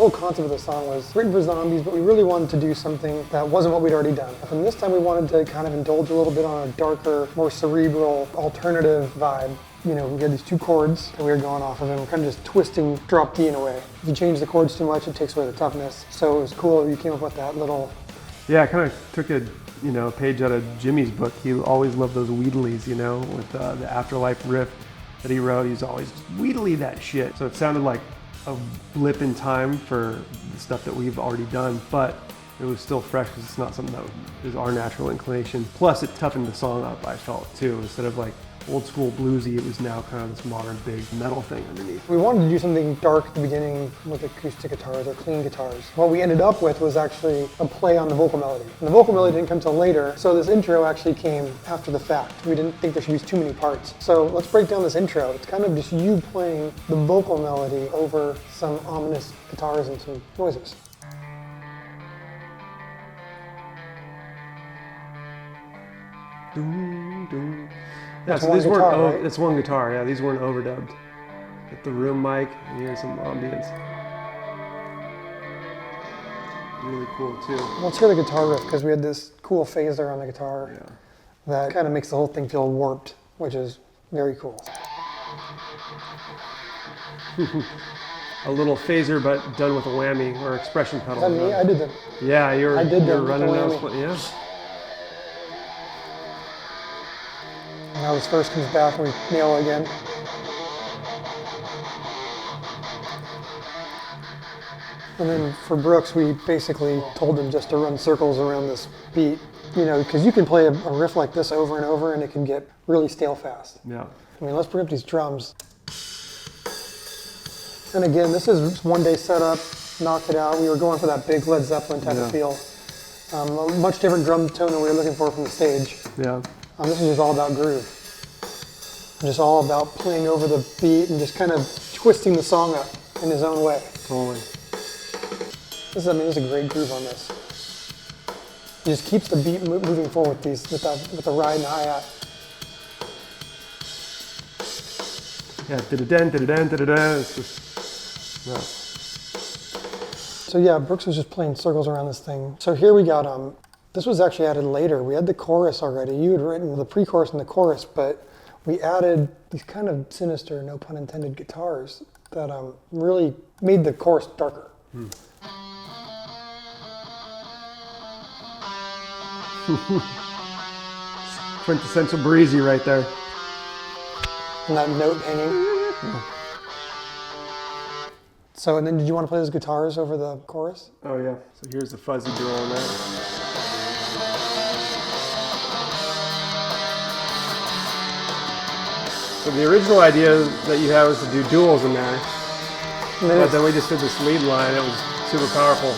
whole concept of the song was written for zombies, but we really wanted to do something that wasn't what we'd already done. And this time we wanted to kind of indulge a little bit on a darker, more cerebral, alternative vibe. You know, we had these 2 chords that we were going off of, and we're kind of just twisting drop D in a way. If you change the chords too much, it takes away the toughness. So it was cool that you came up with that little... Yeah, I kind of took a page out of Jimmy's book. He always loved those wheedlies, you know, with the Afterlife riff that he wrote. He's always wheedly that shit. So it sounded like a blip in time for the stuff that we've already done, but it was still fresh because it's not something that is our natural inclination. Plus it toughened the song up, I felt too. Instead of like old school bluesy, it was now kind of this modern big metal thing underneath. We wanted to do something dark at the beginning with acoustic guitars or clean guitars. What we ended up with was actually a play on the vocal melody. And the vocal melody didn't come till later, so this intro actually came after the fact. We didn't think there should be too many parts. So let's break down this intro. It's kind of just you playing the vocal melody over some ominous guitars and some noises. Doom, doom. Yeah, That's so one these guitar, weren't, right? it's one guitar, yeah, these weren't overdubbed. Get the room mic, and here's some ambience. Really cool too. Let's hear the guitar riff, because we had this cool phaser on the guitar Yeah. that kind of makes the whole thing feel warped, which is very cool. A little phaser, but done with a whammy or expression pedal. Is that me? I did the... Yeah, I did you're the running whammy. those. Yeah. Now this verse comes back and we nail it again. And then for Brooks, we basically told him just to run circles around this beat, you know, because you can play a riff like this over and over and it can get really stale fast. Yeah. I mean, let's bring up these drums. And again, this is one day setup, knocked it out. We were going for that big Led Zeppelin type of feel. A much different drum tone than we were looking for from the stage. Yeah. This is just all about groove. Just all about playing over the beat and just kind of twisting the song up in his own way. Totally. There's a great groove on this. He just keeps the beat moving forward with the ride and the hi-hat. Yeah, da-da-dan, da-da-dan, da-da-dan. It's just, no. So yeah, Brooks was just playing circles around this thing. So here we got, this was actually added later. We had the chorus already. You had written the pre-chorus and the chorus, but we added these kind of sinister, no pun intended, guitars that really made the chorus darker. Quintessential breezy right there. And that note hanging. So, and then did you want to play those guitars over the chorus? Oh yeah. So here's the fuzzy dual on that. So the original idea that you had was to do duals in there. But then we just did this lead line. It was super powerful.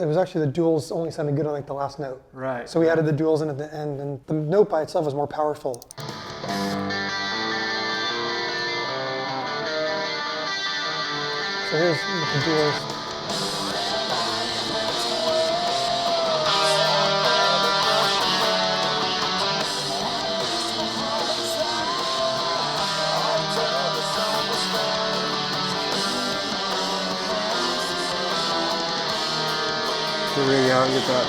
It was actually the duals only sounded good on like the last note. Right. So we added the duals in at the end, and the note by itself was more powerful. So here's the duals. To ring out and get that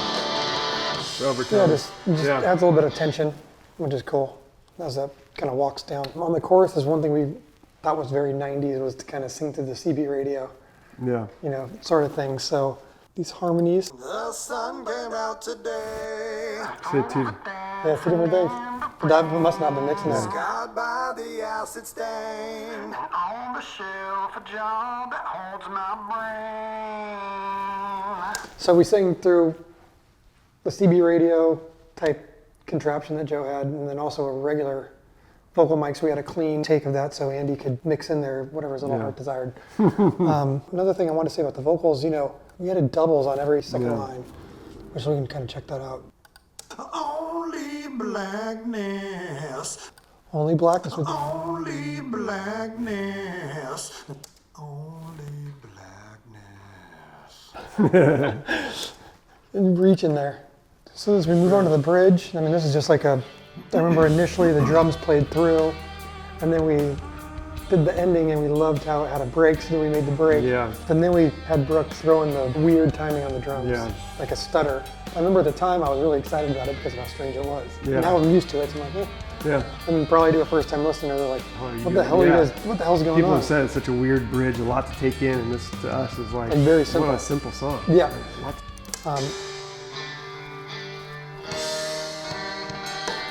overtone. Yeah, just adds a little bit of tension, which is cool. As that kind of walks down. On the chorus is one thing we thought was very 90s, was to kind of sing to the CB radio. Yeah. You know, sort of thing. So these harmonies. The sun came out today. Say it too. Yeah, two different things. But that must not have been mixing that. Scarred by the acid stain. On the shelf, a jar that holds my brain. So we sang through the CB radio type contraption that Joe had, and then also a regular vocal mic, so we had a clean take of that so Andy could mix in there whatever his little heart desired. Another thing I want to say about the vocals, you know, we added doubles on every second line, which we can kind of check that out. Only blackness. Only blackness with Only blackness. Only blackness. and reach in there. So as we move on to the bridge, I mean, this is just like I remember initially the drums played through, and then we did the ending and we loved how it had a break, so then we made the break. Yeah. And then we had Brooks throw in the weird timing on the drums, Yeah. like a stutter. I remember at the time I was really excited about it because of how strange it was. Yeah. Now I'm used to it, so I'm like, Yeah. And probably to a first-time listener, they're like, Oh, what the hell are you yeah. guys, what the hell's going People on? have said it's such a weird bridge, a lot to take in, and this to us is like, And very simple. what a simple song. Yeah. What?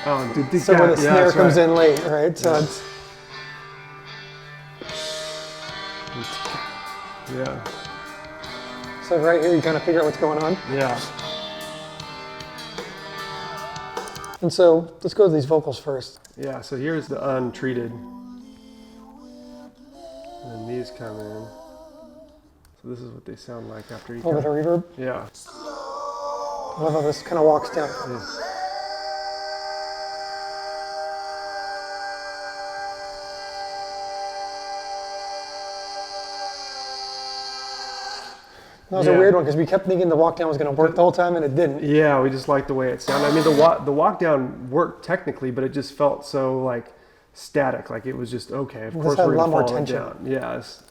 Oh, dude, these So guys, when the snare that's comes right. in late, right? So Yeah. it's, Yeah. so right here you kind of figure out what's going on. Yeah. And so let's go to these vocals first. Yeah, so here's the untreated. And these come in. So this is what they sound like after you A little bit of reverb. Yeah. I love how this kind of walks down. Yeah. That was Yeah. a weird one because we kept thinking the walk down was going to work the whole time and it didn't. Yeah, we just liked the way it sounded. I mean, the walk down worked technically, but it just felt so like static. Like it was just okay. Of course, had we're a lot gonna more follow it tension. down. Yes.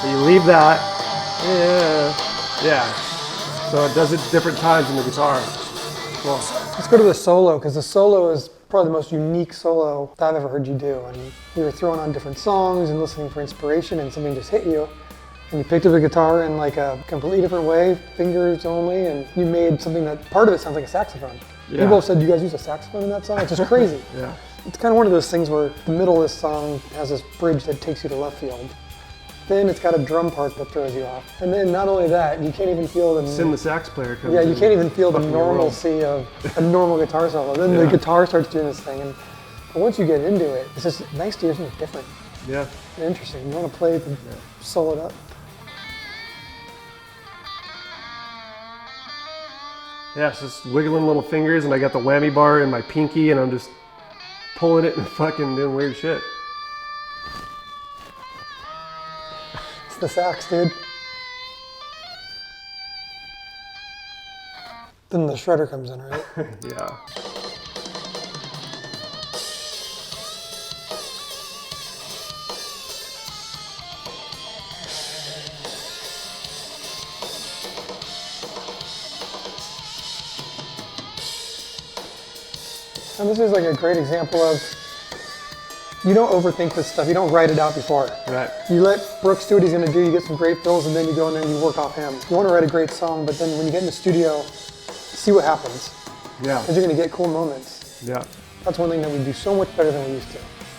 So you leave that. Yeah. Yeah. So it does it different times in the guitar. Well, Let's go to the solo because the solo is probably the most unique solo that I've ever heard you do. I mean, you were throwing on different songs and listening for inspiration and something just hit you. And you picked up a guitar in like a completely different way, fingers only, and you made something that part of it sounds like a saxophone. Yeah. People have said, you guys use a saxophone in that song? It's just crazy. yeah. It's kind of one of those things where the middle of this song has this bridge that takes you to left field. Then it's got a drum part that throws you off. And then not only that, you can't even feel the Sin the sax player comes yeah, in you can't even feel the fucking your world. normalcy of a normal guitar solo. Then the Yeah. guitar starts doing this thing, and but once you get into it, it's just nice to hear something different Yeah. and interesting. You want to play it and solo it up. Yeah, it's just wiggling little fingers, and I got the whammy bar in my pinky, and I'm just pulling it and fucking doing weird shit. It's the sax, dude. Then the shredder comes in, right? Yeah. And this is like a great example of you don't overthink this stuff. You don't write it out before. Right. You let Brooks do what he's gonna do, you get some great fills, and then you go in there and you work off him. You wanna write a great song, but then when you get in the studio, see what happens. Yeah. Because you're gonna get cool moments. Yeah. That's one thing that we do so much better than we used to.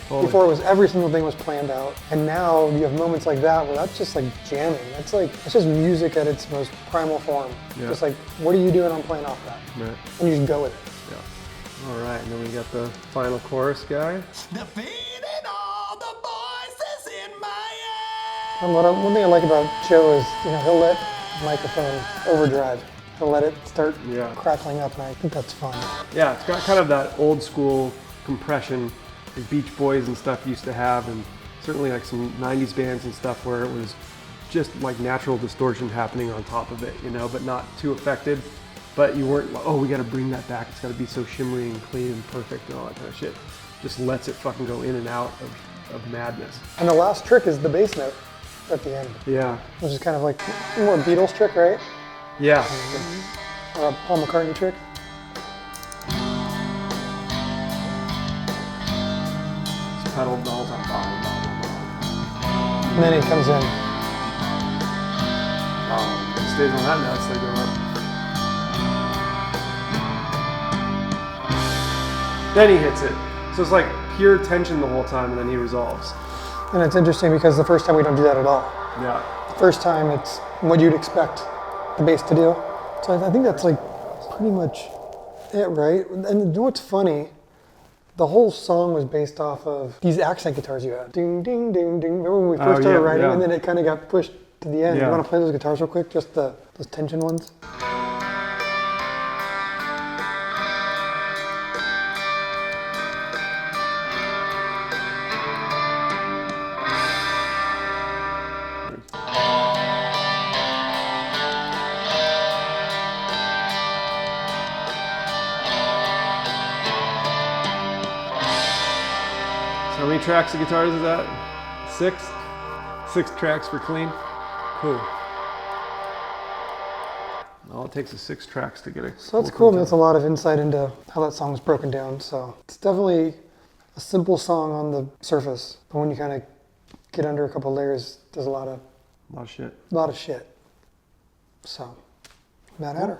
Totally. Before it was every single thing was planned out, and now you have moments like that where that's just like jamming. That's just music at its most primal form. Yeah. Just like, what are you doing? I'm playing off that, Right. and you just go with it. Yeah. All right, and then we got the final chorus guy. Defeating all the voices in my head. And one thing I like about Joe is, he'll let the microphone overdrive. He'll let it start Yeah. crackling up, and I think that's fun. Yeah, it's got kind of that old school compression the Beach Boys and stuff used to have, and certainly like some 90s bands and stuff where it was just like natural distortion happening on top of it, but not too affected. But you weren't like, oh, we got to bring that back. It's got to be so shimmery and clean and perfect and all that kind of shit. Just lets it fucking go in and out of madness. And the last trick is the bass note at the end, Yeah. which is kind of like more Beatles trick, right? Yeah. Or a Paul McCartney trick. It's pedaled the whole time. Blah, blah, blah, blah. And then he comes in. It stays on that note, so they go up. Then he hits it. So it's like pure tension the whole time, and then he resolves. And it's interesting because the first time we don't do that at all. Yeah. The first time it's what you'd expect the bass to do. So I think that's like pretty much it, right? And you know what's funny? The whole song was based off of these accent guitars you had. Ding, ding, ding, ding. Remember when we first started writing, yeah. and then it kind of got pushed to the end. Yeah. You want to play those guitars real quick? Just those tension ones? How many tracks of guitars is that? 6? 6 tracks for clean? Cool. All it takes is 6 tracks to get it. So that's cool. That's a lot of insight into how that song's broken down. So it's definitely a simple song on the surface, but when you kind of get under a couple layers, there's a lot of shit. lot of shit. So, Mad Hatter.